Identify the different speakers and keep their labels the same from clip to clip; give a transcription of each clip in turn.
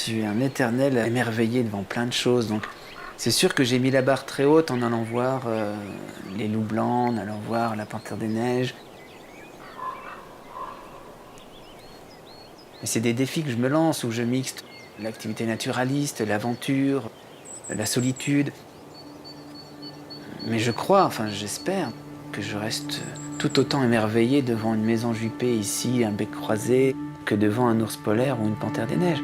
Speaker 1: suis un éternel émerveillé devant plein de choses. Donc, c'est sûr que j'ai mis la barre très haute en allant voir les loups blancs, en allant voir la panthère des neiges. Et c'est des défis que je me lance où je mixte l'activité naturaliste, l'aventure, la solitude. Mais je crois, enfin j'espère, que je reste tout autant émerveillé devant une maison juppée ici, un bec croisé, que devant un ours polaire ou une panthère des neiges.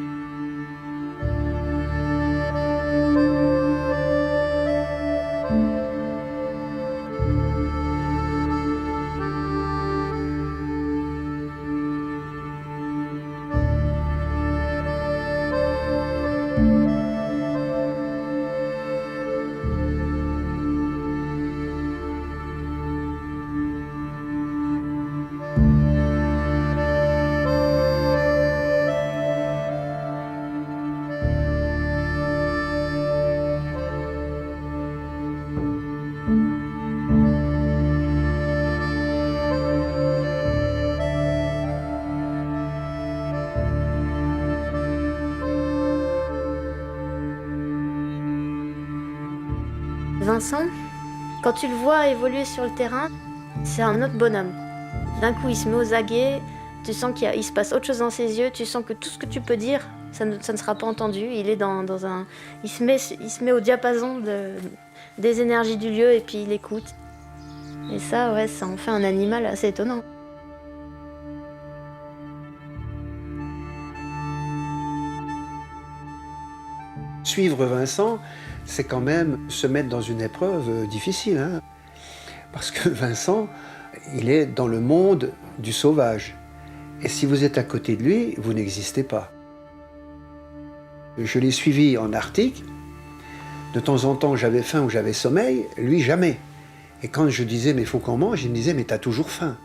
Speaker 2: Vincent, quand tu le vois évoluer sur le terrain, c'est un autre bonhomme. D'un coup, il se met aux aguets, tu sens qu'il se passe autre chose dans ses yeux, tu sens que tout ce que tu peux dire, ça ne sera pas entendu. Il est dans un... Il se met au diapason des énergies du lieu et puis il écoute. Et ça, ouais, ça en fait un animal assez étonnant.
Speaker 3: Suivre Vincent, c'est quand même se mettre dans une épreuve difficile, hein. Parce que Vincent, il est dans le monde du sauvage. Et si vous êtes à côté de lui, vous n'existez pas. Je l'ai suivi en Arctique. De temps en temps, j'avais faim ou j'avais sommeil. Lui, jamais. Et quand je disais, mais il faut qu'on mange, il me disait, mais t'as toujours faim.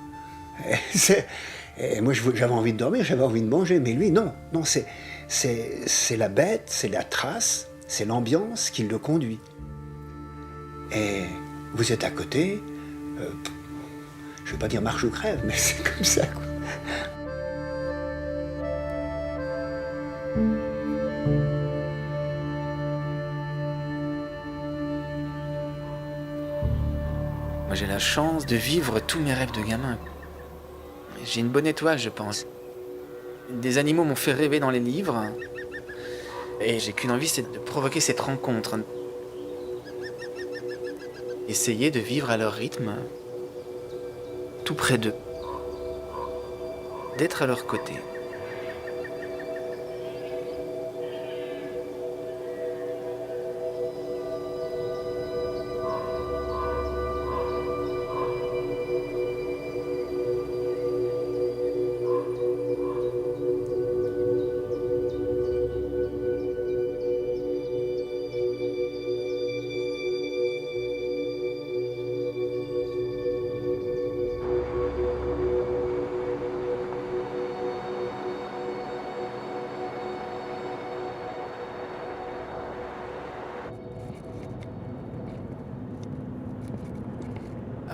Speaker 3: Et moi, j'avais envie de dormir, j'avais envie de manger. Mais lui, non. Non, c'est la bête, c'est la trace, c'est l'ambiance qui le conduit. Et vous êtes à côté, je ne vais pas dire marche ou crève, mais c'est comme ça, quoi.
Speaker 1: Moi j'ai la chance de vivre tous mes rêves de gamin. J'ai une bonne étoile, je pense. Des animaux m'ont fait rêver dans les livres. Et j'ai qu'une envie, c'est de provoquer cette rencontre. Essayer de vivre à leur rythme, tout près d'eux. D'être à leur côté.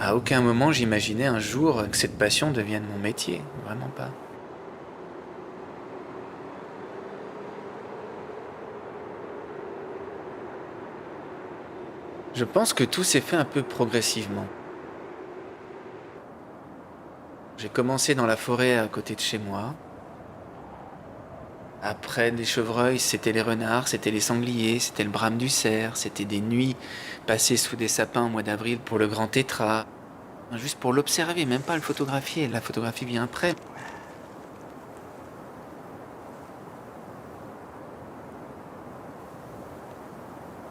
Speaker 1: À aucun moment j'imaginais un jour que cette passion devienne mon métier, vraiment pas. Je pense que tout s'est fait un peu progressivement. J'ai commencé dans la forêt à côté de chez moi. Après les chevreuils, c'était les renards, c'était les sangliers, c'était le brame du cerf, c'était des nuits passées sous des sapins au mois d'avril pour le grand tétras. Juste pour l'observer, même pas le photographier. La photographie vient après.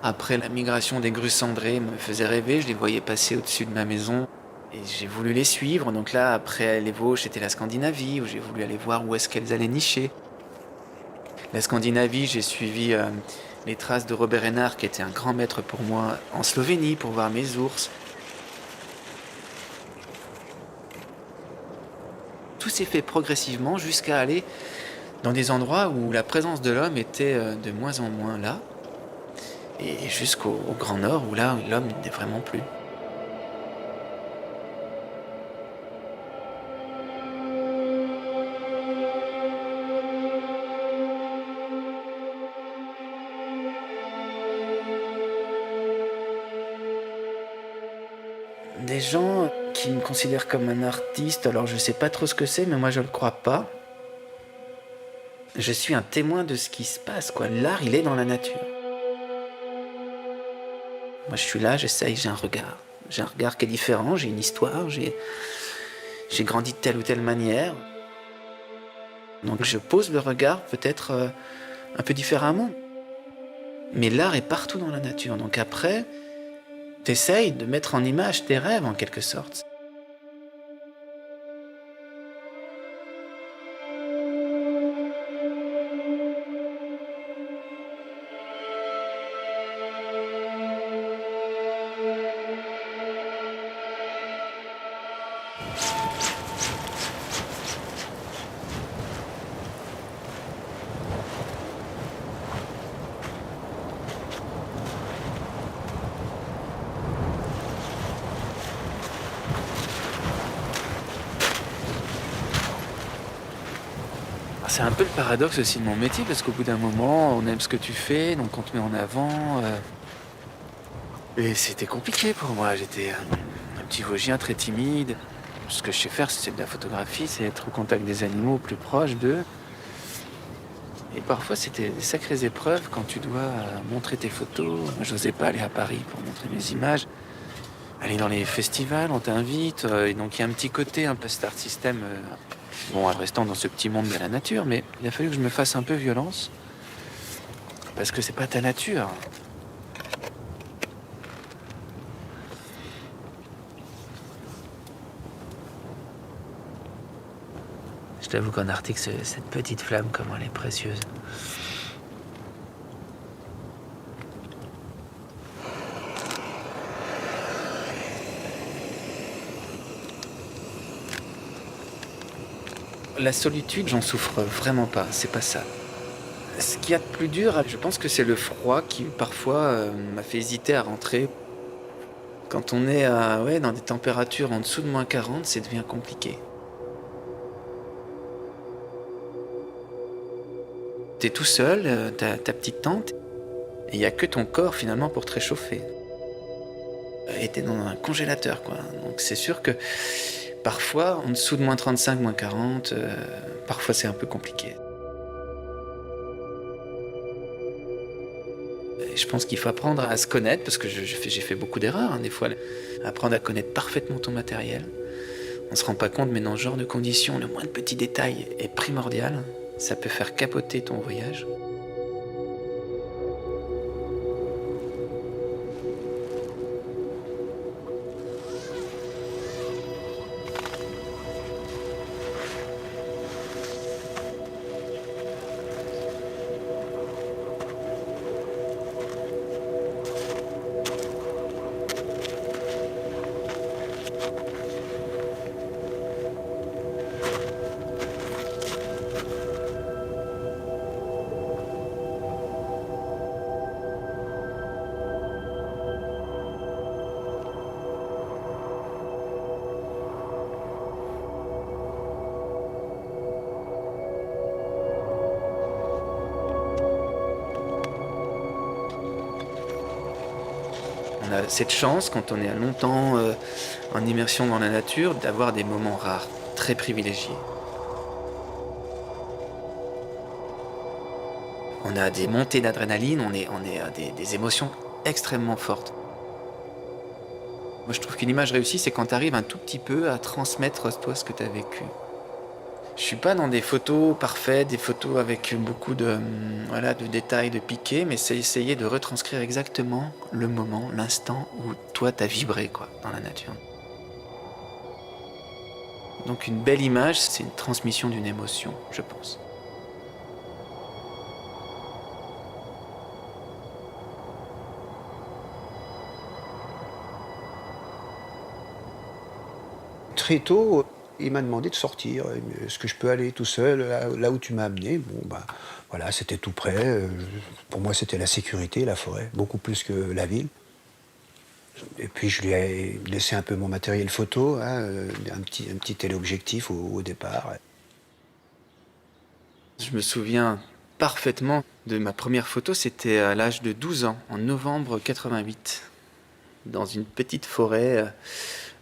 Speaker 1: Après, la migration des grues cendrées me faisait rêver, je les voyais passer au-dessus de ma maison. Et j'ai voulu les suivre. Donc là, après les Vosges, c'était la Scandinavie, où j'ai voulu aller voir où est-ce qu'elles allaient nicher. La Scandinavie, j'ai suivi les traces de Robert Hénard, qui était un grand maître pour moi, en Slovénie, pour voir mes ours. Tout s'est fait progressivement jusqu'à aller dans des endroits où la présence de l'homme était de moins en moins là, et jusqu'au Grand Nord, où là, l'homme n'était vraiment plus. les gens qui me considèrent comme un artiste, alors je sais pas trop ce que c'est, mais moi je le crois pas. Je suis un témoin de ce qui se passe, quoi. L'art, il est dans la nature. Moi je suis là, j'essaye, j'ai un regard. J'ai un regard qui est différent, j'ai une histoire, j'ai grandi de telle ou telle manière. Donc je pose le regard peut-être un peu différemment. Mais l'art est partout dans la nature. Donc après, t'essayes de mettre en image tes rêves en quelque sorte. C'est un peu le paradoxe aussi de mon métier, parce qu'au bout d'un moment, on aime ce que tu fais, donc on te met en avant. Et c'était compliqué pour moi, j'étais un petit Vosgien très timide. Ce que je sais faire, c'est de la photographie, c'est être au contact des animaux, plus proche d'eux. Et parfois, c'était des sacrées épreuves quand tu dois montrer tes photos. Moi, j'osais pas aller à Paris pour montrer mes images. Aller dans les festivals, on t'invite. Et donc, il y a un petit côté un peu Star System. Bon, en restant dans ce petit monde de la nature, mais il a fallu que je me fasse un peu violence. Parce que c'est pas ta nature. Je t'avoue qu'en Arctique, cette petite flamme, comment elle est précieuse. La solitude, j'en souffre vraiment pas, c'est pas ça. Ce qu'il y a de plus dur, je pense que c'est le froid qui parfois m'a fait hésiter à rentrer. Quand on est dans des températures en dessous de -40, ça devient compliqué. T'es tout seul, t'as ta petite tente, et il n'y a que ton corps finalement pour te réchauffer. Et t'es dans un congélateur, quoi. Donc c'est sûr que parfois, en dessous de -35, -40, parfois c'est un peu compliqué. Et je pense qu'il faut apprendre à se connaître, parce que j'ai fait beaucoup d'erreurs, hein, des fois. Apprendre à connaître parfaitement ton matériel. On se rend pas compte, mais dans ce genre de conditions, le moindre petit détail est primordial. Ça peut faire capoter ton voyage. On a cette chance, quand on est longtemps en immersion dans la nature, d'avoir des moments rares, très privilégiés. On a des montées d'adrénaline, on est à des émotions extrêmement fortes. Moi, je trouve qu'une image réussie, c'est quand tu arrives un tout petit peu à transmettre, toi, ce que tu as vécu. Je suis pas dans des photos parfaites, des photos avec beaucoup de détails, de piquets, mais c'est essayer de retranscrire exactement le moment, l'instant où toi t'as vibré, quoi, dans la nature. Donc une belle image, c'est une transmission d'une émotion, je pense.
Speaker 3: Très tôt, il m'a demandé de sortir. Est-ce que je peux aller tout seul là où tu m'as amené? Bon, bah, voilà, c'était tout près. Pour moi, c'était la sécurité, la forêt, beaucoup plus que la ville. Et puis, je lui ai laissé un peu mon matériel photo, hein, un petit téléobjectif au départ.
Speaker 1: Je me souviens parfaitement de ma première photo, c'était à l'âge de 12 ans, en novembre 88, dans une petite forêt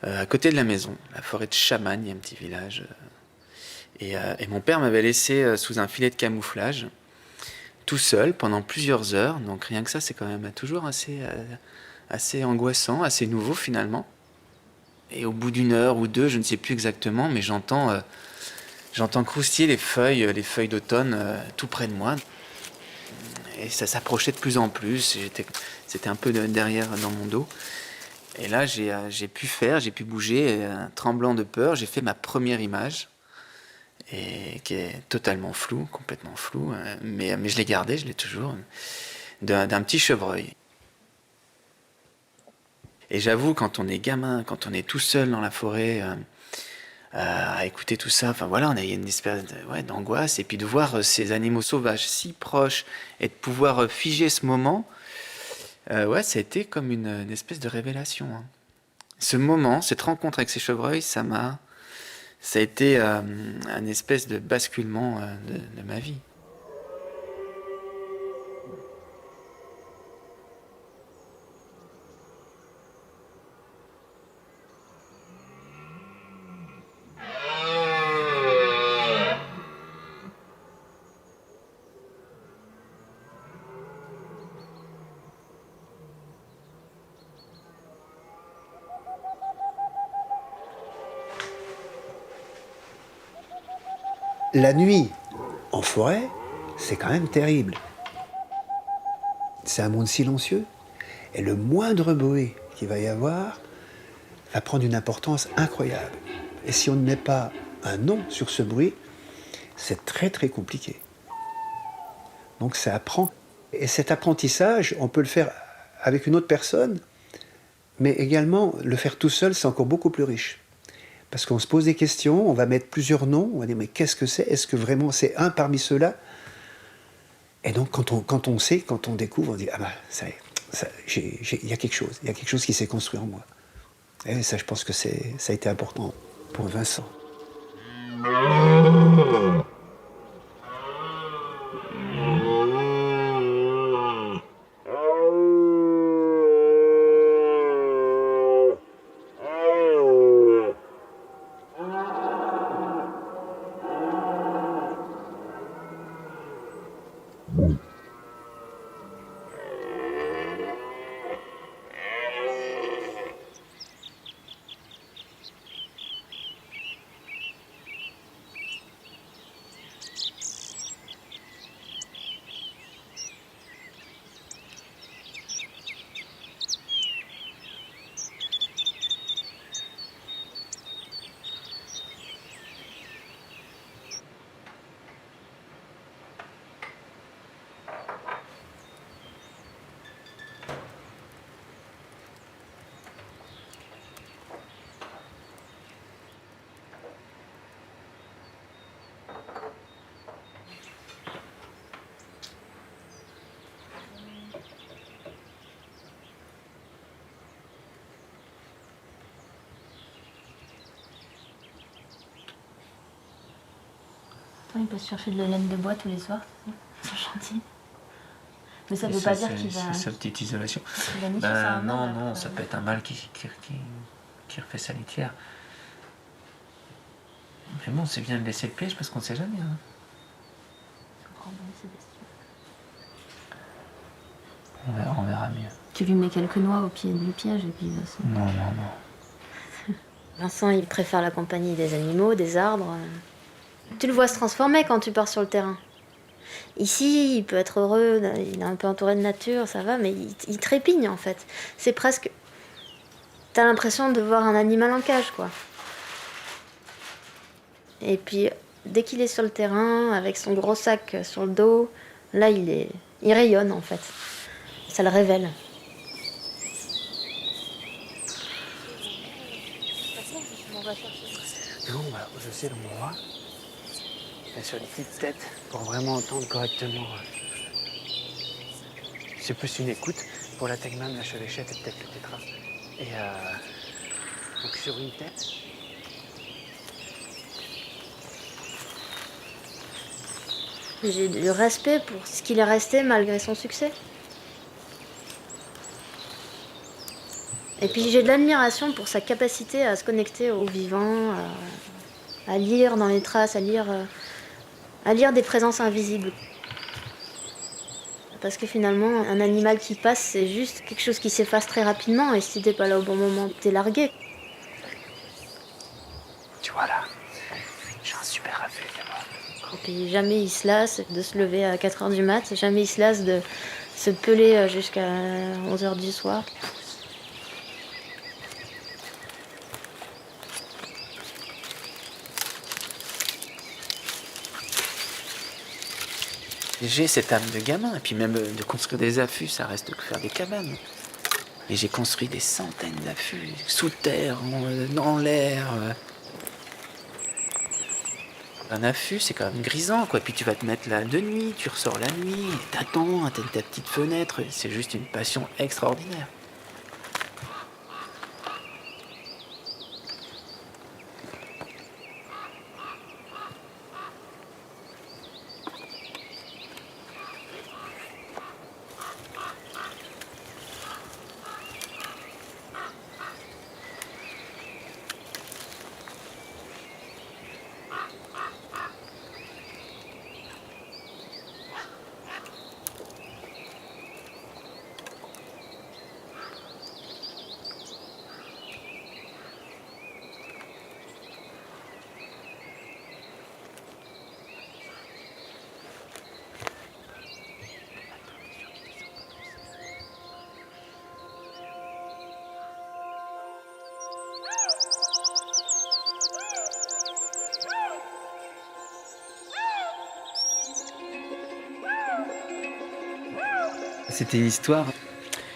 Speaker 1: à côté de la maison, la forêt de Chamagne, il y a un petit village. Et mon père m'avait laissé sous un filet de camouflage, tout seul, pendant plusieurs heures. Donc rien que ça, c'est quand même toujours assez angoissant, assez nouveau finalement. Et au bout d'une heure ou deux, je ne sais plus exactement, mais j'entends croustiller les feuilles d'automne tout près de moi. Et ça s'approchait de plus en plus. C'était un peu derrière dans mon dos. Et là, j'ai pu bouger, tremblant de peur. J'ai fait ma première image, et qui est totalement floue, complètement floue. Mais je l'ai gardée, je l'ai toujours, d'un petit chevreuil. Et j'avoue, quand on est gamin, quand on est tout seul dans la forêt, à écouter tout ça, enfin voilà, on a une espèce d'angoisse. Et puis de voir ces animaux sauvages si proches et de pouvoir figer ce moment, ça a été comme une espèce de révélation. Hein. Ce moment, cette rencontre avec ces chevreuils, ça a été un espèce de basculement de ma vie.
Speaker 3: La nuit, en forêt, c'est quand même terrible. C'est un monde silencieux. Et le moindre bruit qu'il va y avoir va prendre une importance incroyable. Et si on ne met pas un nom sur ce bruit, c'est très très compliqué. Donc ça apprend. Et cet apprentissage, on peut le faire avec une autre personne, mais également le faire tout seul, c'est encore beaucoup plus riche. Parce qu'on se pose des questions, on va mettre plusieurs noms, on va dire mais qu'est-ce que c'est? Est-ce que vraiment c'est un parmi ceux-là? Et donc quand on sait, quand on découvre, on dit ah bah il y a quelque chose qui s'est construit en moi. Et ça, je pense que ça a été important pour Vincent.
Speaker 2: Il peut se chercher de la laine de bois tous les soirs, sur le chantier. Mais ça ne veut pas dire qu'il va...
Speaker 1: C'est sa petite isolation. Non, ça peut être un mâle qui refait sa litière. Mais bon, c'est bien de laisser le piège parce qu'on ne sait jamais. Hein. On verra mieux.
Speaker 2: Tu lui mets quelques noix au pied du piège et puis...
Speaker 1: Non.
Speaker 2: Vincent, il préfère la compagnie des animaux, des arbres. Tu le vois se transformer quand tu pars sur le terrain. Ici, il peut être heureux, il est un peu entouré de nature, ça va, mais il trépigne en fait. C'est presque... T'as l'impression de voir un animal en cage, quoi. Et puis, dès qu'il est sur le terrain, avec son gros sac sur le dos, là, il rayonne en fait. Ça le révèle.
Speaker 3: Non, je sais l'endroit. Et sur les petites têtes, pour vraiment entendre correctement. C'est plus une écoute pour la tegmane, la chevêchette et peut-être le tétra. Et donc sur une tête.
Speaker 2: J'ai du respect pour ce qu'il est resté malgré son succès. Et puis j'ai de l'admiration pour sa capacité à se connecter au vivant, à lire dans les traces, à lire des présences invisibles. Parce que finalement, un animal qui passe, c'est juste quelque chose qui s'efface très rapidement, et si t'es pas là au bon moment, t'es largué.
Speaker 1: Tu vois là, j'ai un super affût, gamin.
Speaker 2: Et puis jamais il se lasse de se lever à 4h du mat, jamais il se lasse de se peler jusqu'à 11h du soir.
Speaker 1: J'ai cette âme de gamin, et puis même de construire des affûts, ça reste que faire des cabanes. Et j'ai construit des centaines d'affûts, sous terre, dans l'air. Un affût, c'est quand même grisant, quoi. Puis tu vas te mettre là de nuit, tu ressors la nuit, t'attends, t'as ta petite fenêtre, c'est juste une passion extraordinaire. C'était une histoire.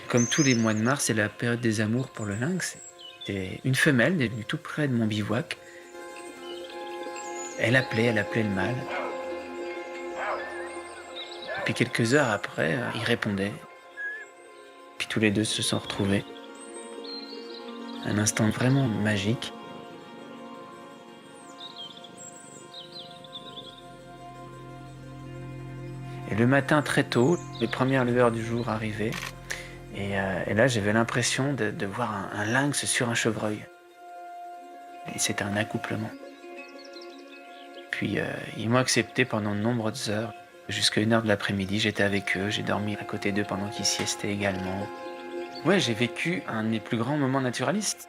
Speaker 1: Comme tous les mois de mars, c'est la période des amours pour le lynx. Et une femelle est venue tout près de mon bivouac. Elle appelait le mâle. Et puis quelques heures après, il répondait. Puis tous les deux se sont retrouvés. Un instant vraiment magique. Et le matin très tôt, les premières lueurs du jour arrivaient. Et là, j'avais l'impression de voir un lynx sur un chevreuil. Et c'était un accouplement. Puis ils m'ont accepté pendant de nombreuses heures. Jusqu'à 1h de l'après-midi, j'étais avec eux, j'ai dormi à côté d'eux pendant qu'ils siestaient également. Ouais, j'ai vécu un de mes plus grands moments naturalistes.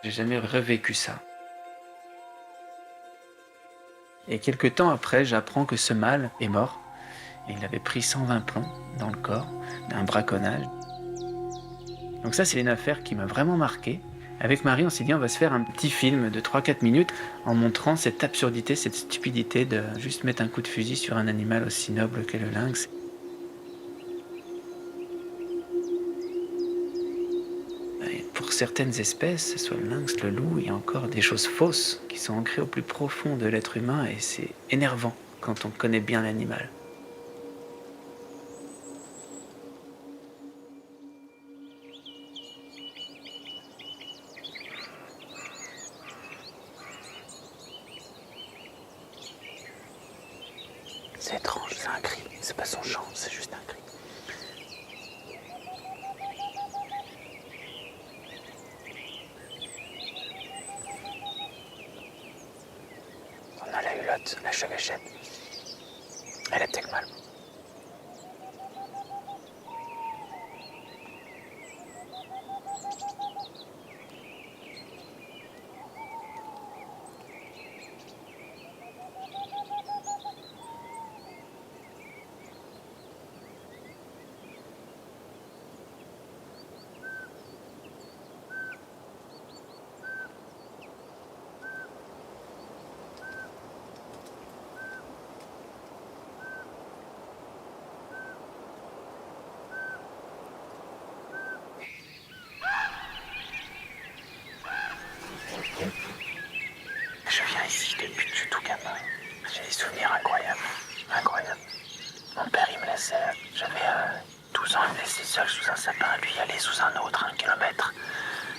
Speaker 1: J'ai jamais revécu ça. Et quelques temps après, j'apprends que ce mâle est mort. Et il avait pris 120 plombs dans le corps d'un braconnage. Donc ça, c'est une affaire qui m'a vraiment marqué. Avec Marie, on s'est dit, on va se faire un petit film de 3-4 minutes en montrant cette absurdité, cette stupidité de juste mettre un coup de fusil sur un animal aussi noble qu'est le lynx. Et pour certaines espèces, soit le lynx, le loup, il y a encore des choses fausses qui sont ancrées au plus profond de l'être humain et c'est énervant quand on connaît bien l'animal. C'est étrange, c'est un cri, c'est pas son chant, c'est juste un cri. On a la hulotte, la chevêchette. Elle est peut-être mal. Je viens ici depuis que je suis tout gamin. J'ai des souvenirs incroyables. Incroyables. Mon père, il me laissait. J'avais 12 ans, il me laissait seul sous un sapin, lui aller sous un autre, 1 kilomètre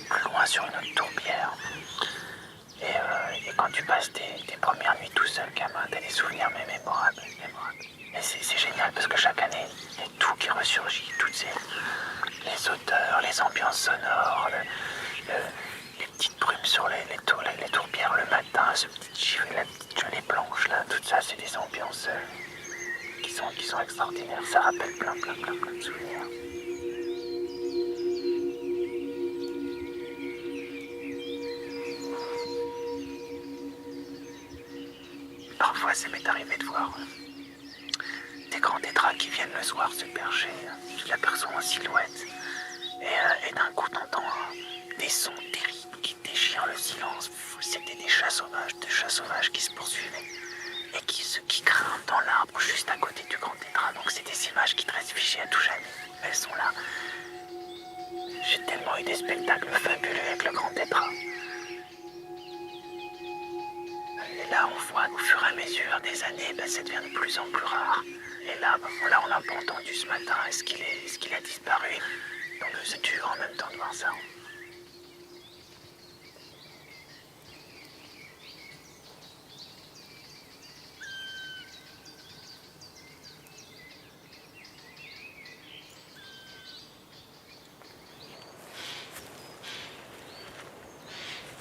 Speaker 1: plus loin sur une autre tourbière. Et quand tu passes tes premières nuits tout seul, gamin, t'as des souvenirs mémorables. Et c'est génial parce que chaque année, il y a tout qui ressurgit, toutes les odeurs, les ambiances sonores, avec les tourbières le matin, ce petit chiffre et la petite gelée blanche là, tout ça, c'est des ambiances qui sont extraordinaires. Ça rappelle plein de souvenirs. Parfois, ça m'est arrivé de voir des grands tétras qui viennent le soir se percher. Je l'aperçois en silhouette. Et d'un coup, t'entends des sons terribles qui déchirent le silence. C'était des chats sauvages qui se poursuivaient et qui grimpent dans l'arbre juste à côté du grand tétra. Donc c'est des images qui te restent figées à tout jamais. Elles sont là. J'ai tellement eu des spectacles fabuleux avec le grand tétra. Et là, on voit au fur et à mesure des années, ça devient de plus en plus rare. Et là, on l'a pas entendu ce matin. Est-ce qu'il a disparu? Donc c'est dur en même temps de voir ça.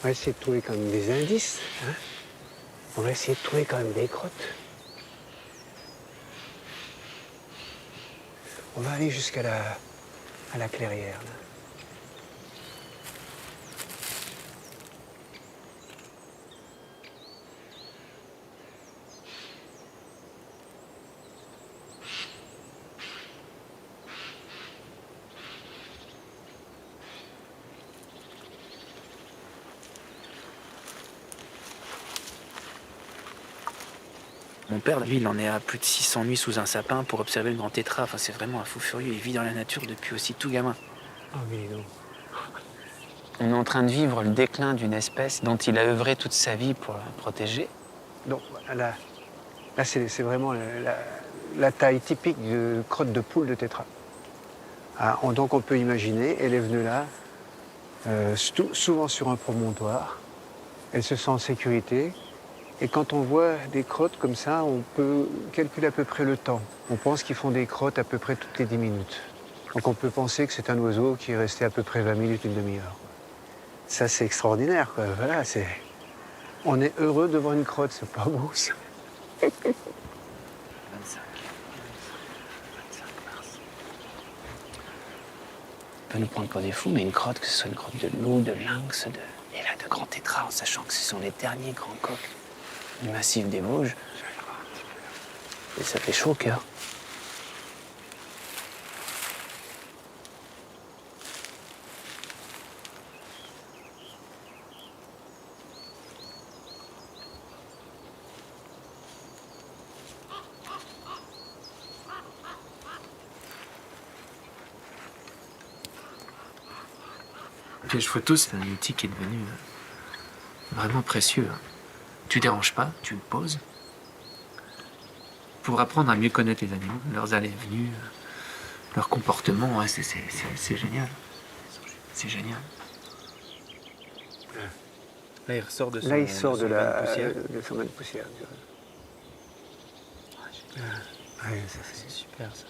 Speaker 3: On va essayer de trouver quand même des indices. Hein. On va essayer de trouver quand même des grottes. On va aller jusqu'à la clairière. Là.
Speaker 1: Mon père, lui, il en est à plus de 600 nuits sous un sapin pour observer le grand tétra. Enfin, c'est vraiment un fou furieux. Il vit dans la nature depuis aussi tout gamin.
Speaker 3: Oh, mais non.
Speaker 1: On est en train de vivre le déclin d'une espèce dont il a œuvré toute sa vie pour la protéger.
Speaker 3: Donc là c'est vraiment la taille typique de crotte de poule de tétra. Ah, donc on peut imaginer, elle est venue là, souvent sur un promontoire. Elle se sent en sécurité. Et quand on voit des crottes comme ça, on peut calculer à peu près le temps. On pense qu'ils font des crottes à peu près toutes les 10 minutes. Donc on peut penser que c'est un oiseau qui est resté à peu près 20 minutes, une demi-heure. Ça, c'est extraordinaire, quoi. Voilà, on est heureux de voir une crotte, c'est pas beau, ça.
Speaker 1: 25 mars. On peut nous prendre pour des fous, mais une crotte, que ce soit une crotte de loup, de lynx, et là, de grands tétras, en sachant que ce sont les derniers grands coqs du massif des Vosges. Et ça fait chaud au cœur. Le piège photo, c'est un outil qui est devenu vraiment précieux. Tu déranges pas, tu le poses. Pour apprendre à mieux connaître les animaux, leurs allées et venues, leur comportement, ouais, c'est génial. C'est génial. Là, il ressort de son,
Speaker 3: Là, il sort de
Speaker 1: son bain de poussière.
Speaker 3: son bain de poussière. Ouais, ça,
Speaker 1: C'est super, ça.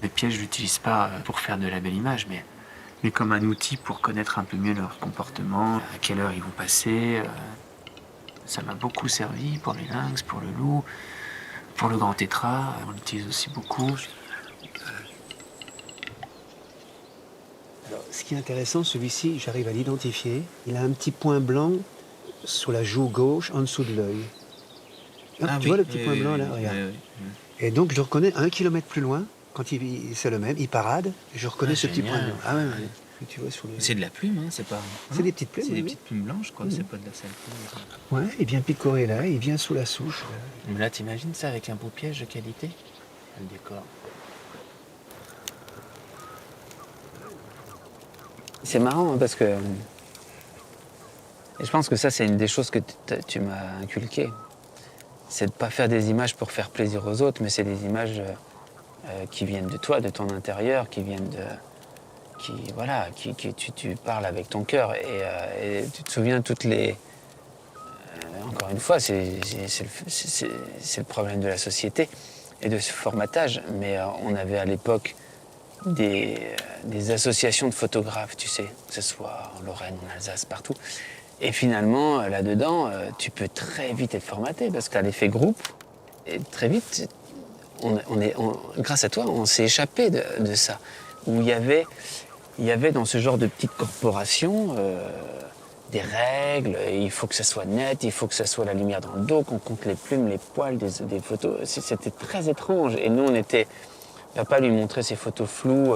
Speaker 1: Les pièges, je l'utilise pas pour faire de la belle image, mais comme un outil pour connaître un peu mieux leur comportement, à quelle heure ils vont passer. Ça m'a beaucoup servi pour les lynx, pour le loup, pour le grand tétra. On l'utilise aussi beaucoup.
Speaker 3: Alors, ce qui est intéressant, celui-ci, j'arrive à l'identifier. Il a un petit point blanc sur la joue gauche, en dessous de l'œil. Hop, tu vois le petit point blanc là, regarde. Et donc, je le reconnais 1 kilomètre plus loin, quand c'est le même, il parade, et je reconnais ce petit point blanc. Ah ouais. Tu vois, sur le...
Speaker 1: C'est de la plume, hein, c'est pas.
Speaker 3: C'est des petites plumes.
Speaker 1: C'est des
Speaker 3: oui.
Speaker 1: petites plumes blanches, quoi. C'est pas de la sale plume.
Speaker 3: Ouais, il vient picorer là, il vient sous la souche. Là.
Speaker 1: Mais là, t'imagines ça avec un beau piège de qualité? Le décor. C'est marrant hein, parce que. Et je pense que ça, c'est une des choses que tu m'as inculqué. C'est de ne pas faire des images pour faire plaisir aux autres, mais c'est des images qui viennent de toi, de ton intérieur, qui viennent de. Tu parles avec ton cœur et tu te souviens toutes les. Encore une fois, c'est le problème de la société et de ce formatage. Mais on avait à l'époque des associations de photographes, tu sais, que ce soit en Lorraine, en Alsace, partout.
Speaker 4: Et finalement, là-dedans, tu peux très vite être formaté parce que tu as l'effet groupe. Et très vite, grâce à toi, on s'est échappé de ça. Où il y avait dans ce genre de petite corporation des règles, il faut que ça soit net, il faut que ça soit la lumière dans le dos, qu'on compte les plumes, les poils des photos. C'était très étrange. Et nous, papa lui montrait ses photos floues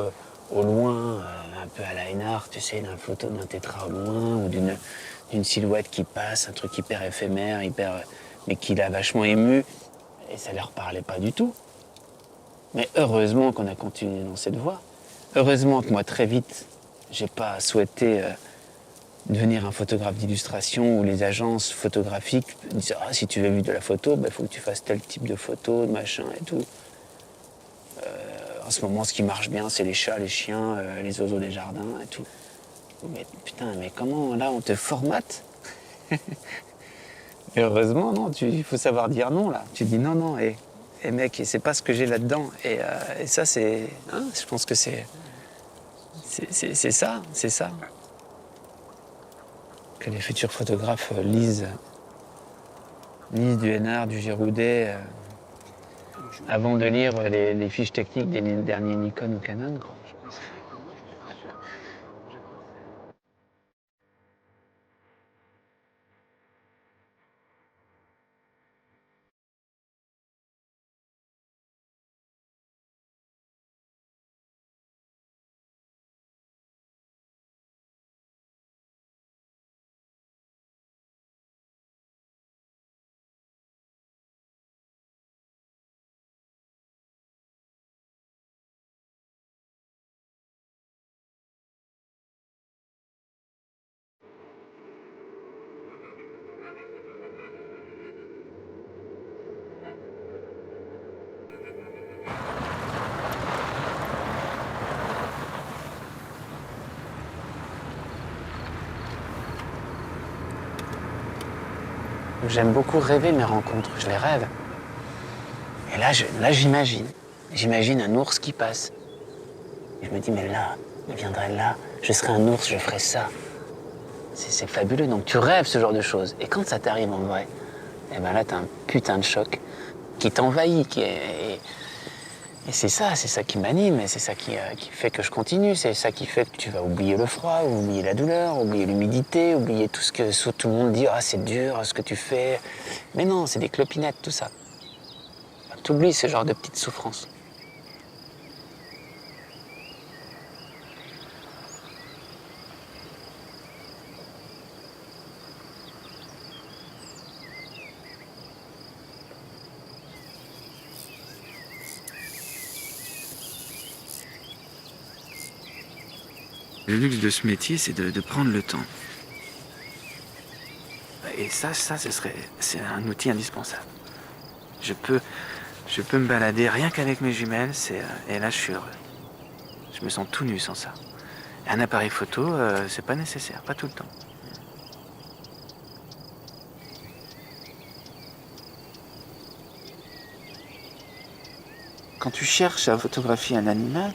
Speaker 4: au loin, un peu à la Einard, tu sais, d'une photo d'un tétra au loin, ou d'une silhouette qui passe, un truc hyper éphémère, mais qui l'a vachement ému. Et ça ne leur parlait pas du tout. Mais heureusement qu'on a continué dans cette voie. Heureusement que moi, très vite, j'ai pas souhaité devenir un photographe d'illustration où les agences photographiques disent « Ah, si tu veux vivre de la photo, il faut que tu fasses tel type de photo, de machin et tout. » En ce moment, ce qui marche bien, c'est les chats, les chiens, les oiseaux des jardins et tout. Mais putain, mais comment, là, on te formate? Et heureusement, non, il faut savoir dire non, là. Tu dis non, non, et mec, c'est pas ce que j'ai là-dedans. Et ça, c'est... Hein, je pense que c'est ça, c'est ça. Que les futurs photographes lisent du Hénard, du Giroudet, avant de lire les fiches techniques des derniers Nikon ou Canon, quoi. J'aime beaucoup rêver mes rencontres, je les rêve. Et là, j'imagine. J'imagine un ours qui passe. Et je me dis, mais là, il viendrait là, je serais un ours, je ferais ça. C'est fabuleux, donc tu rêves ce genre de choses. Et quand ça t'arrive en vrai, et ben là, t'as un putain de choc qui t'envahit. Et c'est ça qui m'anime, et c'est ça qui fait que je continue. C'est ça qui fait que tu vas oublier le froid, oublier la douleur, oublier l'humidité, oublier tout ce que tout le monde dit, ah c'est dur ce que tu fais. Mais non, c'est des clopinettes, tout ça. T'oublies ce genre de petites souffrances.
Speaker 1: Le luxe de ce métier, c'est de prendre le temps. Et c'est un outil indispensable. Je peux me balader rien qu'avec mes jumelles, et là je suis heureux. Je me sens tout nu sans ça. Un appareil photo, c'est pas nécessaire, pas tout le temps. Quand tu cherches à photographier un animal,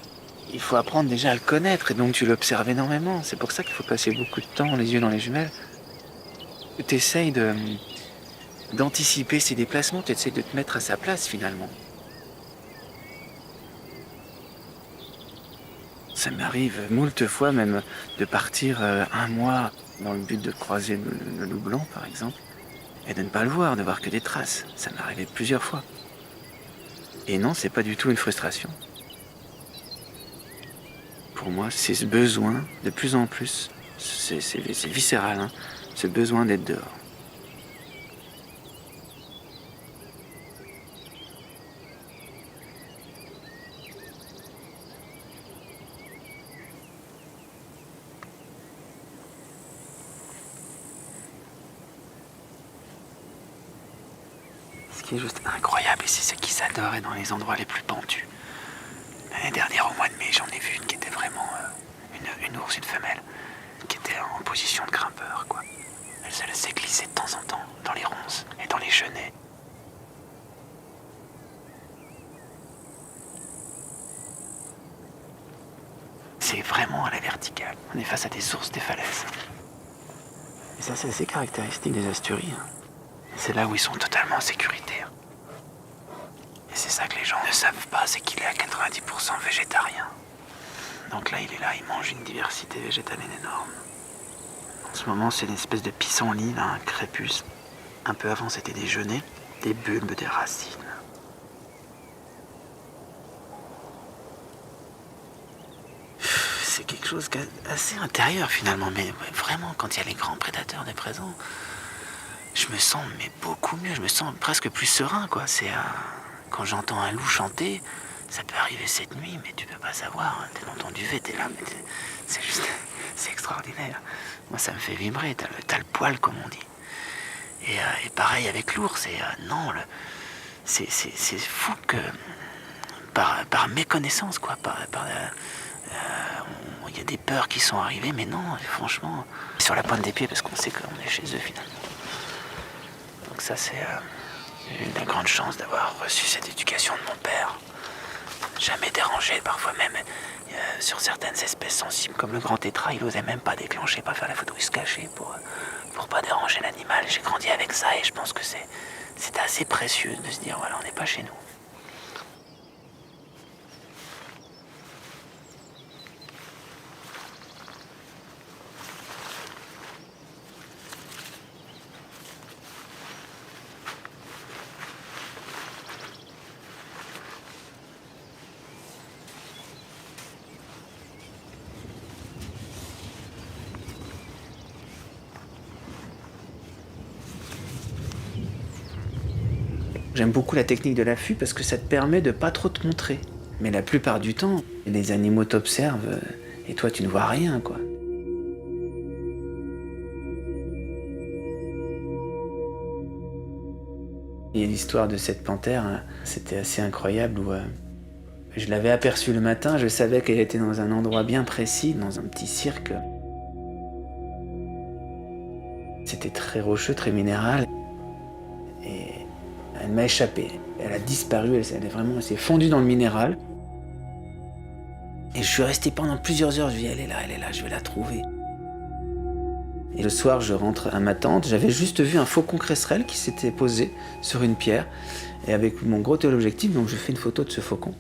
Speaker 1: il faut apprendre déjà à le connaître, et donc tu l'observes énormément. C'est pour ça qu'il faut passer beaucoup de temps les yeux dans les jumelles. Tu essayes d'anticiper ses déplacements, tu essayes de te mettre à sa place finalement. Ça m'arrive moult fois même de partir un mois dans le but de croiser le loup blanc par exemple, et de ne pas le voir, de voir que des traces. Ça m'est arrivé plusieurs fois. Et non, c'est pas du tout une frustration. Pour moi, c'est ce besoin, de plus en plus, c'est viscéral, hein, ce besoin d'être dehors. Ce qui est juste incroyable ici, c'est qu'ils adorent dans les endroits les plus pendus. L'année dernière, au mois de mai, j'en ai vu une qui était vraiment une ours, une femelle, qui était en position de grimpeur, quoi. Elle se laissait glisser de temps en temps dans les ronces et dans les genêts. C'est vraiment à la verticale. On est face à des ours des falaises. Et Ça, c'est assez caractéristique des Asturies. Hein. C'est là où ils sont totalement en sécurité. Hein. Et c'est ça que les gens ne savent pas, c'est qu'il est à 90% végétarien. Donc là, il est là, il mange une diversité végétalienne énorme. En ce moment, c'est une espèce de pissenlit, là, un crépus. Un peu avant, c'était des genêts, des bulbes, des racines. C'est quelque chose d'assez intérieur finalement, mais vraiment, quand il y a les grands prédateurs des présents, je me sens beaucoup mieux, je me sens presque plus serein, quoi. Quand j'entends un loup chanter, ça peut arriver cette nuit, mais tu peux pas savoir, hein. T'es dans ton duvet, t'es là, mais c'est juste, c'est extraordinaire. Moi, ça me fait vibrer, t'as le poil, comme on dit. Et pareil avec l'ours, non, c'est fou que, par méconnaissance, quoi, il y a des peurs qui sont arrivées, mais non, franchement, sur la pointe des pieds, parce qu'on sait qu'on est chez eux, finalement. Donc ça, j'ai eu la grande chance d'avoir reçu cette éducation de mon père. Jamais dérangé, parfois même sur certaines espèces sensibles, comme le grand tétra, il osait même pas déclencher, pas faire la photo, il se cachait pour pas déranger l'animal. J'ai grandi avec ça et je pense que c'était assez précieux de se dire, voilà, on n'est pas chez nous. J'aime beaucoup la technique de l'affût parce que ça te permet de pas trop te montrer. Mais la plupart du temps, les animaux t'observent et toi tu ne vois rien, quoi. Il y a l'histoire de cette panthère, hein, c'était assez incroyable où je l'avais aperçue le matin, je savais qu'elle était dans un endroit bien précis, dans un petit cirque. C'était très rocheux, très minéral. Et elle m'a échappé. Elle a disparu, elle s'est fondue dans le minéral. Et je suis resté pendant plusieurs heures, je me dis, elle est là, je vais la trouver. Et le soir, je rentre à ma tente, j'avais juste vu un faucon cresserelle qui s'était posé sur une pierre. Et avec mon gros téléobjectif, donc je fais une photo de ce faucon.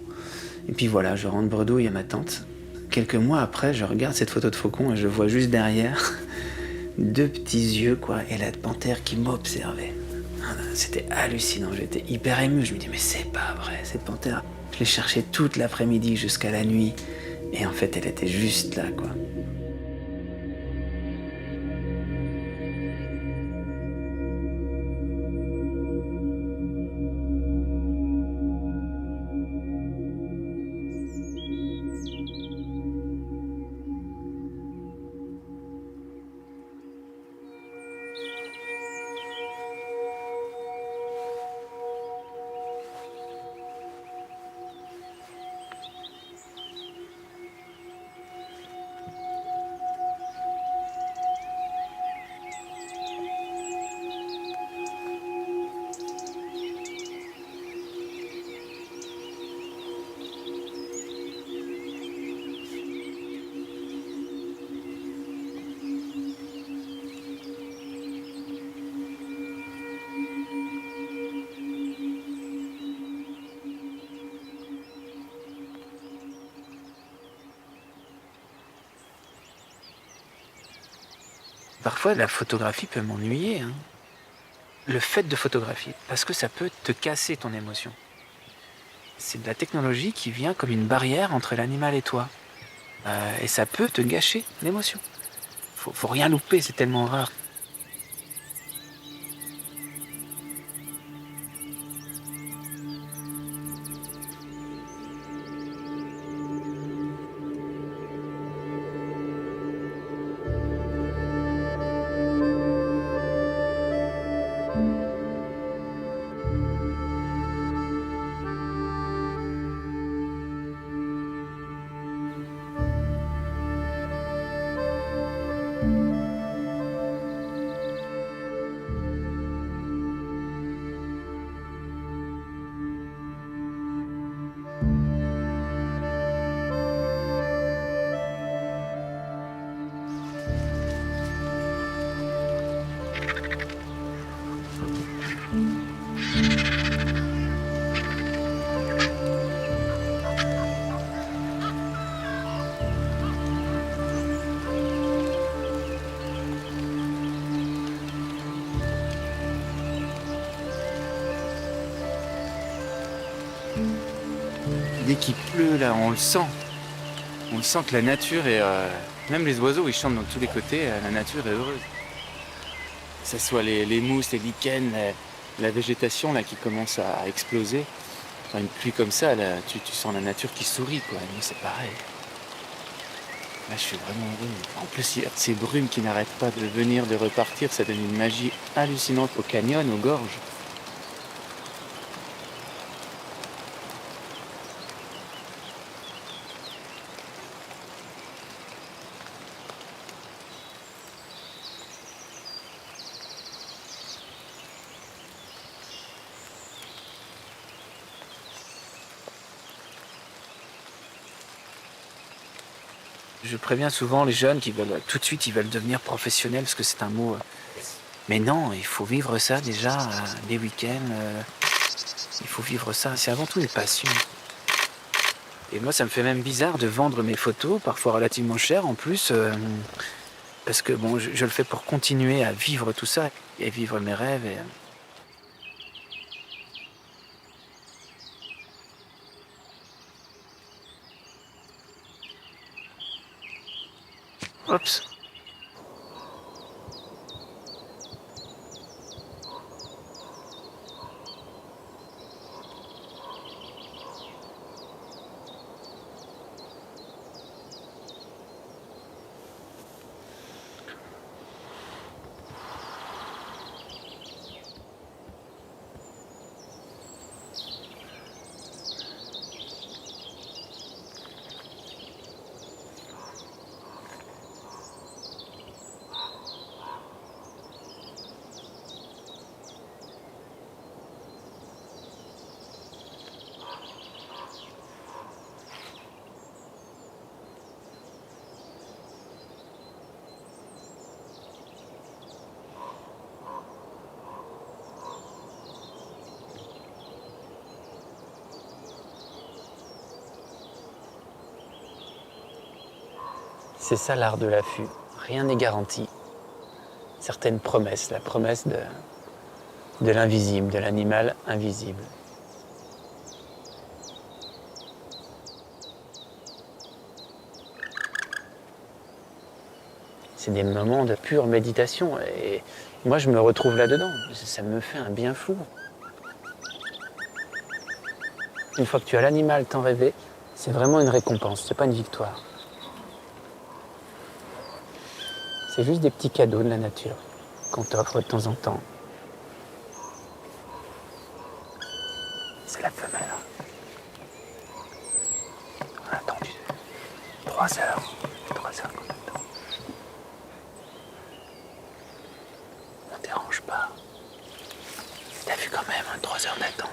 Speaker 1: Et puis voilà, je rentre bredouille à ma tente. Quelques mois après, je regarde cette photo de faucon et je vois juste derrière deux petits yeux, quoi, et la panthère qui m'observait. C'était hallucinant, j'étais hyper ému. Je me dis, mais c'est pas vrai, cette panthère. Je l'ai cherchée toute l'après-midi jusqu'à la nuit. Et en fait, elle était juste là, quoi. Parfois, la photographie peut m'ennuyer, hein. Le fait de photographier, parce que ça peut te casser ton émotion. C'est de la technologie qui vient comme une barrière entre l'animal et toi. Et ça peut te gâcher l'émotion. Faut rien louper, c'est tellement rare. Dès qu'il pleut, là, on le sent. On le sent que la nature est... Même les oiseaux, ils chantent dans tous les côtés, la nature est heureuse. Que ce soit les mousses, les lichens, la végétation là, qui commence à exploser. Enfin, une pluie comme ça, là, tu sens la nature qui sourit, quoi. Et nous, c'est pareil. Là, je suis vraiment heureux. En plus, il y a ces brumes qui n'arrêtent pas de venir, de repartir. Ça donne une magie hallucinante au canyon, aux gorges. Je préviens souvent les jeunes qui veulent tout de suite, ils veulent devenir professionnels parce que c'est un mot. Mais non, il faut vivre ça déjà, les week-ends. Il faut vivre ça. C'est avant tout une passion. Et moi, ça me fait même bizarre de vendre mes photos, parfois relativement chères en plus, parce que bon, je le fais pour continuer à vivre tout ça et vivre mes rêves. Oups.
Speaker 4: C'est ça l'art de l'affût. Rien n'est garanti. Certaines promesses, la promesse de l'invisible, de l'animal invisible. C'est des moments de pure méditation et moi je me retrouve là-dedans. Ça me fait un bien fou. Une fois que tu as l'animal tant rêvé, c'est vraiment une récompense, c'est pas une victoire. C'est juste des petits cadeaux de la nature qu'on t'offre de temps en temps. C'est la femelle. On a attendu 3 heures. 3 heures qu'on attend. On dérange pas. T'as vu quand même 3 heures d'attente.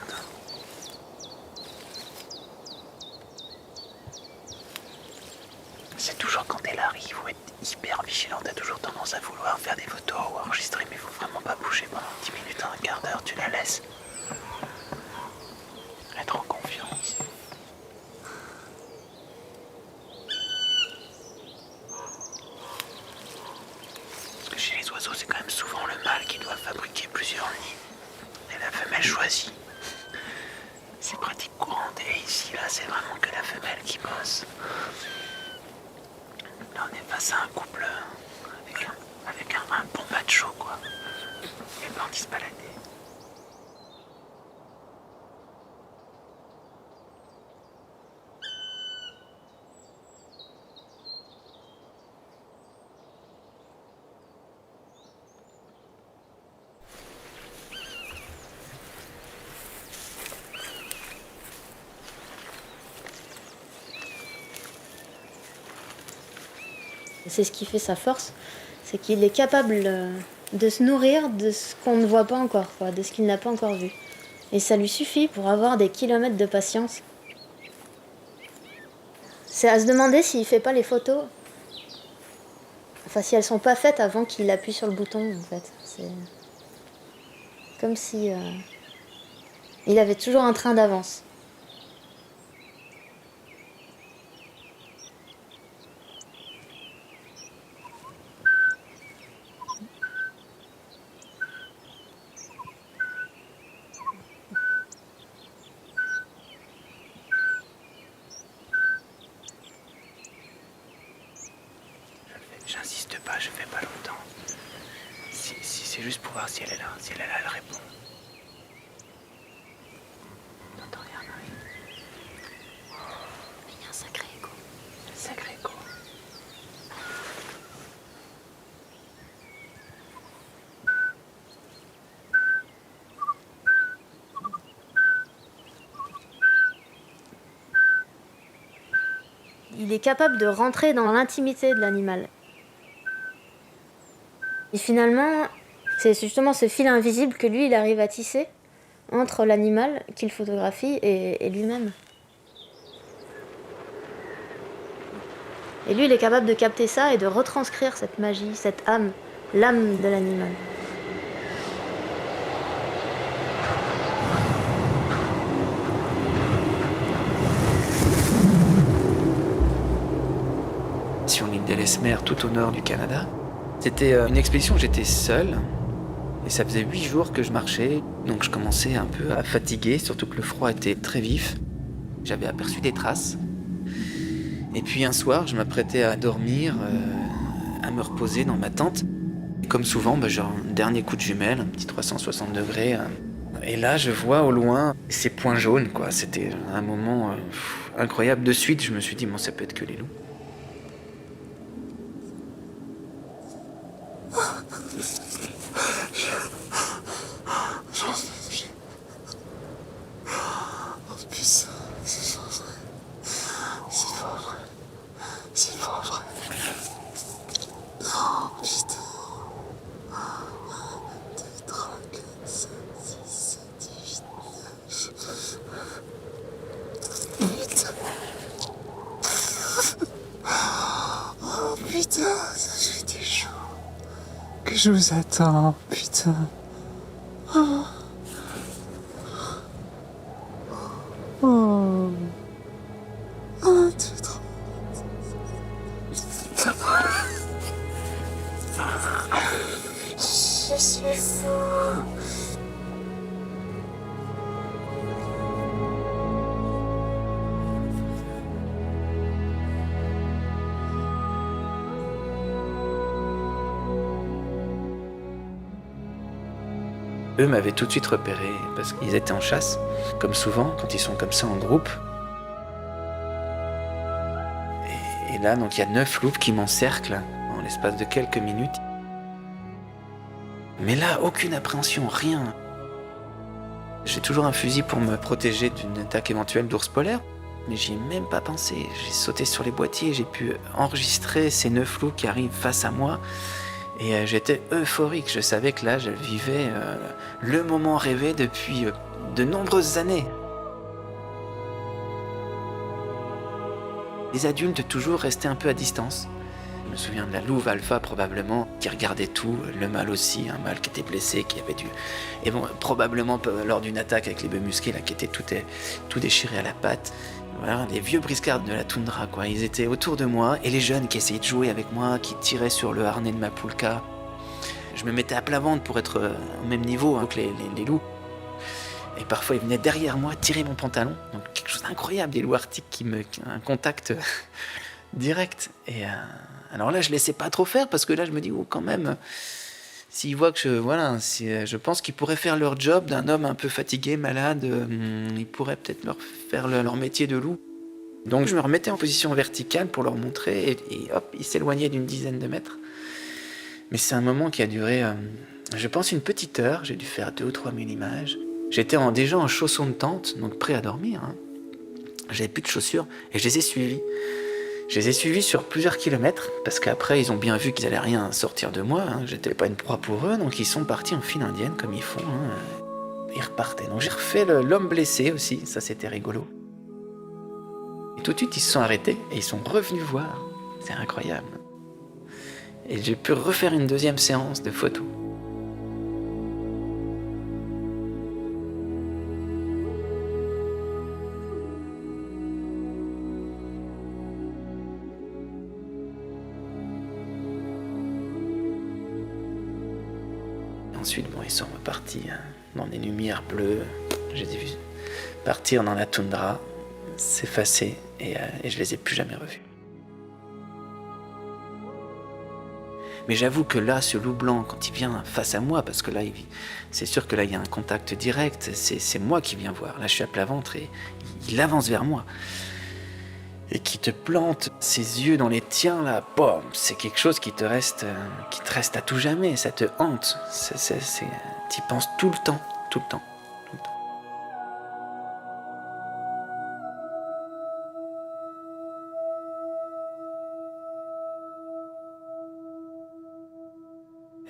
Speaker 4: C'est toujours quand elle arrive, il faut être hyper vigilant, t'as toujours tendance à vouloir faire des photos ou enregistrer, mais il faut vraiment pas bouger pendant 10 minutes, un quart d'heure, tu la laisses. Être en confiance. Parce que chez les oiseaux, c'est quand même souvent le mâle qui doit fabriquer plusieurs nids. Et la femelle choisit. C'est pratique courante, et ici, là, c'est vraiment que la femelle qui bosse. Là, on est face à un couple avec un bon macho, quoi. Et est parti se balader.
Speaker 2: C'est ce qui fait sa force, c'est qu'il est capable de se nourrir de ce qu'on ne voit pas encore, quoi, de ce qu'il n'a pas encore vu. Et ça lui suffit pour avoir des kilomètres de patience. C'est à se demander s'il fait pas les photos. Enfin, si elles sont pas faites avant qu'il appuie sur le bouton, en fait. C'est comme si il avait toujours un train d'avance.
Speaker 1: je fais pas longtemps. Si c'est juste pour voir si elle est là, si elle est là, elle répond. T'entends rien, Marie?
Speaker 2: Il y a un sacré écho.
Speaker 1: Sacré écho.
Speaker 2: Il est capable de rentrer dans l'intimité de l'animal. Et finalement, c'est justement ce fil invisible que lui, il arrive à tisser entre l'animal qu'il photographie et lui-même. Et lui, il est capable de capter ça et de retranscrire cette magie, cette âme, l'âme de l'animal.
Speaker 1: Sur l'île d'Ellesmere, tout au nord du Canada. C'était une expédition où j'étais seul. Et ça faisait 8 jours que je marchais, donc je commençais un peu à fatiguer, surtout que le froid était très vif. J'avais aperçu des traces. Et puis un soir, je m'apprêtais à dormir, à me reposer dans ma tente. Et comme souvent, genre un dernier coup de jumelle, un petit 360 degrés. Et là, je vois au loin ces points jaunes, quoi. C'était un moment incroyable. De suite, je me suis dit, bon, ça peut être que les loups.
Speaker 5: Putain, j'étais chaud. Que je vous attends, putain. Oh. Oh. Oh, tu es trop... Je suis fou.
Speaker 1: Eux m'avaient tout de suite repéré parce qu'ils étaient en chasse, comme souvent quand ils sont comme ça en groupe. Et là, donc il y a 9 loups qui m'encerclent en l'espace de quelques minutes. Mais là, aucune appréhension, rien. J'ai toujours un fusil pour me protéger d'une attaque éventuelle d'ours polaire, mais j'y ai même pas pensé. J'ai sauté sur les boîtiers, j'ai pu enregistrer ces 9 loups qui arrivent face à moi. Et j'étais euphorique, je savais que là, je vivais le moment rêvé depuis de nombreuses années. Les adultes toujours restaient un peu à distance. Je me souviens de la louve alpha probablement, qui regardait tout, le mâle aussi, un mâle qui était blessé, qui avait dû... Et bon, probablement lors d'une attaque avec les bœufs musqués, là, qui était tout déchiré à la patte. Voilà, les vieux briscards de la toundra, quoi. Ils étaient autour de moi, et les jeunes qui essayaient de jouer avec moi, qui tiraient sur le harnais de ma poulka. Je me mettais à plat ventre pour être au même niveau que les loups. Et parfois, ils venaient derrière moi tirer mon pantalon. Donc quelque chose d'incroyable, des loups arctiques un contact direct. Et alors là, je laissais pas trop faire, parce que là, je me dis, oh, quand même... S'ils voient que je pense qu'ils pourraient faire leur job d'un homme un peu fatigué, malade, ils pourraient peut-être leur faire leur métier de loup. Donc je me remettais en position verticale pour leur montrer, et hop, ils s'éloignaient d'une dizaine de mètres. Mais c'est un moment qui a duré, je pense, une petite heure. J'ai dû faire 2 ou 3 000 images. J'étais déjà en chaussons de tente, donc prêt à dormir. J'avais plus de chaussures, et je les ai suivis. Je les ai suivis sur plusieurs kilomètres, parce qu'après, ils ont bien vu qu'ils allaient rien sortir de moi. J'étais pas une proie pour eux, donc ils sont partis en file indienne, comme ils font. Ils repartaient. Donc j'ai refait l'homme blessé aussi, ça c'était rigolo. Et tout de suite, ils se sont arrêtés, et ils sont revenus voir. C'est incroyable. Et j'ai pu refaire une deuxième séance de photos. Ensuite, ils sont repartis dans des lumières bleues. Je les ai vus partir dans la toundra, s'effacer, et je les ai plus jamais revus. Mais j'avoue que là, ce loup blanc, quand il vient face à moi, parce que là, c'est sûr que là, il y a un contact direct, c'est moi qui viens voir. Là, je suis à plat ventre et il avance vers moi. Et qui te plante ses yeux dans les tiens, là, boum, c'est quelque chose qui te reste à tout jamais, ça te hante. T'y penses tout le temps, tout le temps, tout le temps.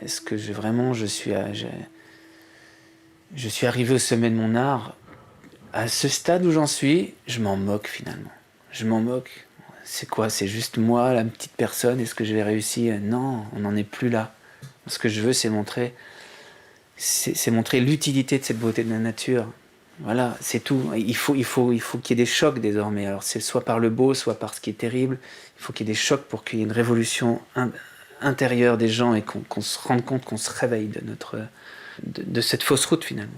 Speaker 1: Est-ce que je suis arrivé au sommet de mon art? À ce stade où j'en suis, je m'en moque finalement. Je m'en moque. C'est quoi? C'est juste moi, la petite personne? Est-ce que j'ai réussi? Non, on n'en est plus là. Ce que je veux, c'est montrer l'utilité de cette beauté de la nature. Voilà, c'est tout. Il faut qu'il y ait des chocs désormais. Alors c'est soit par le beau, soit par ce qui est terrible. Il faut qu'il y ait des chocs pour qu'il y ait une révolution intérieure des gens et qu'on se rende compte, qu'on se réveille de cette fausse route finalement.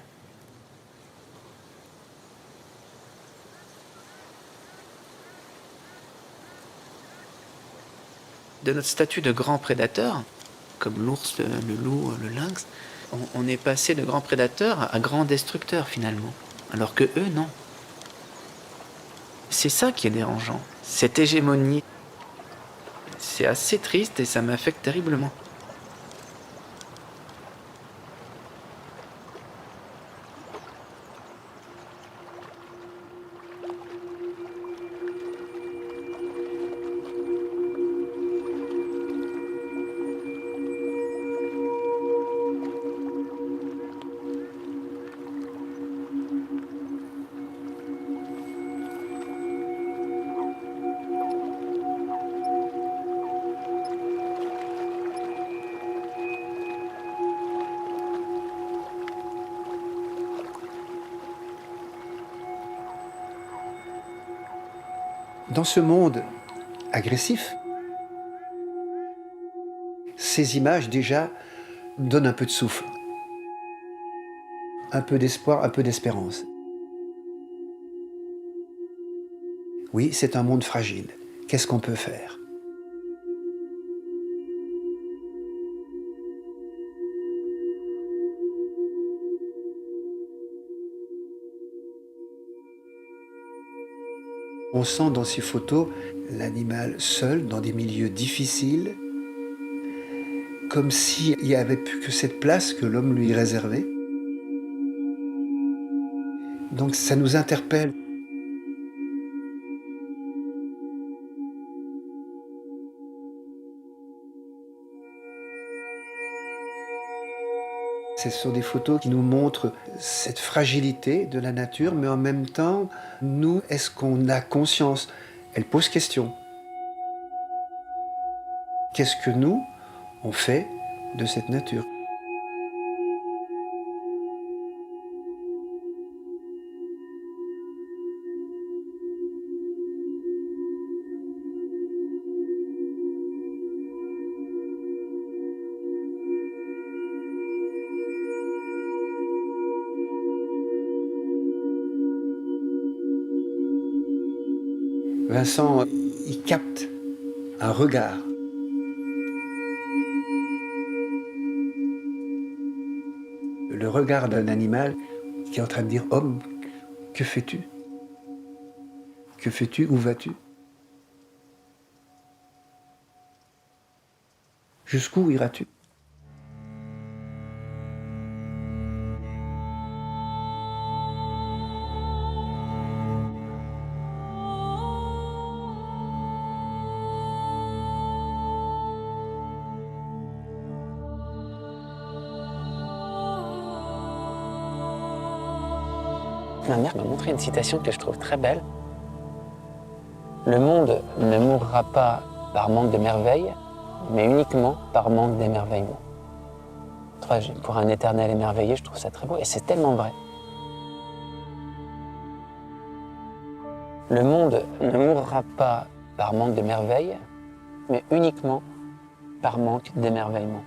Speaker 1: De notre statut de grand prédateur, comme l'ours, le loup, le lynx, on est passé de grands prédateurs à grands destructeurs finalement. Alors que eux, non. C'est ça qui est dérangeant. Cette hégémonie, c'est assez triste et ça m'affecte terriblement.
Speaker 3: Dans ce monde agressif, ces images déjà donnent un peu de souffle, un peu d'espoir, un peu d'espérance. Oui, c'est un monde fragile. Qu'est-ce qu'on peut faire? On sent dans ces photos l'animal seul, dans des milieux difficiles, comme s'il n'y avait plus que cette place que l'homme lui réservait. Donc ça nous interpelle. Ce sont des photos qui nous montrent cette fragilité de la nature, mais en même temps, nous, est-ce qu'on a conscience? Elle pose question. Qu'est-ce que nous, on fait de cette nature? Vincent, il capte un regard. Le regard d'un animal qui est en train de dire « Homme, que fais-tu? Que fais-tu? Où vas-tu? Jusqu'où iras-tu »
Speaker 4: Ma mère m'a montré une citation que je trouve très belle. Le monde ne mourra pas par manque de merveilles, mais uniquement par manque d'émerveillement. Pour un éternel émerveillé, je trouve ça très beau et c'est tellement vrai. Le monde ne mourra pas par manque de merveilles, mais uniquement par manque d'émerveillement.